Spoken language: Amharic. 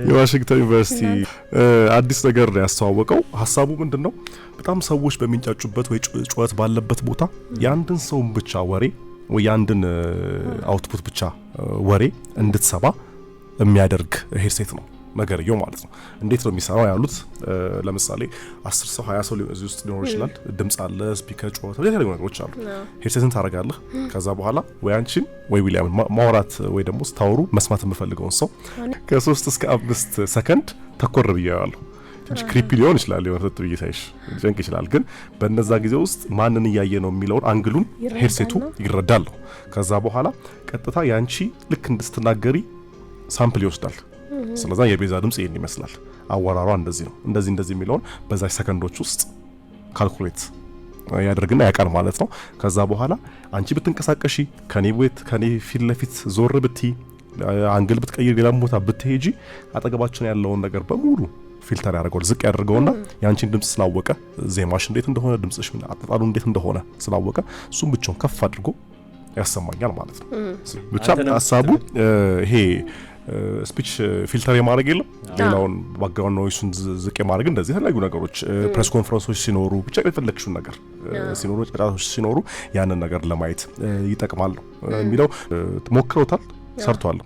የዋሽንግተን ዩኒቨርሲቲ አዲስ ነገር ነው ያስተዋወቀው። ሐሳቡ ምንድነው? በጣም ሰዎች በሚንጫጩበት ወይ ጩኸት ባለበት ቦታ ያንድን ሰው ብቻ ወሬ ወይ ያንድን አውትፑት ብቻ ወሬ እንድትሰባ የሚያደርግ ሄድሴት ነው ነገርየው ማለት ነው። እንዴት ነው የሚሰራው ያሉት? ለምሳሌ 10 ሰው 20 ሰው እዚህ ውስጥ ሊኖር ይችላል። ድምጽ አለ፣ ስፒከር፣ ጩኸት፣ የተለያዩ ነገሮች አሉ። ሄድሴትን ታረጋለህ። ከዛ በኋላ ወይ አንቺን ወይ ዊሊያም ማውራት ወይ ደግሞ ስታወሩ መስማት የምፈልገውን ሰው ከ3 እስከ 5 ሰከንድ ተኮር ብያለሁ። እንጂ ክሪፒ ሊሆን ይችላል የወርት ብይሳይሽ ጀንክ ይችላል። ግን በእነዛ ጊዜ ውስጥ ማንን እያየ ነው የሚለውን አንግሉን ሄድሴቱ ይረዳል። ከዛ በኋላ ቀጥታ ያንቺ ልክ እንድትናገሪ ሳምፕል ይወስዳል። ስለዚህ የቤዛ ድምጽ ይሄን ይመስላል፣ አወራሯ እንደዚህ ነው፣ እንደዚህ የሚለውን በዛች ሰከንዶች ውስጥ ካልኩሌት ያደርግና ያቃል ማለት ነው። ከዛ በኋላ አንቺ ብትንቀሳቀሺ ከኔ ፊት ለፊት ዞር ብትይ አንግል ብትቀይር ሌላ ቦታ ብትሄጂ አጠገባችን ያለውን ነገር በሙሉ ፊልተር ያደርጋል፣ ዝቅ ያደርገውና ያንቺን ድምጽ ስላወቀ ዜማሽ እንዴት እንደሆነ ድምጽሽ ምን አጣጣሉ እንዴት እንደሆነ ስላወቀ እሱም ብቻውን ከፍ አድርጎ ያሰማኛል ማለት ነው። ብቻ ሐሳቡ ይሄ ስፒች ፊልተር የማድረግ የለም ሌላውን ባክግራውንድ ኖይሱን ዝቅ የማድረግ እንደዚህ የተለያዩ ነገሮች ፕሬስ ኮንፈረንሶች ሲኖሩ ብቻ የፈለግሽው ነገር ሲኖሩ ጫጫቶች ሲኖሩ ያንን ነገር ለማየት ይጠቅማል ነው የሚለው። ሞክረውታል፣ ሰርቷል።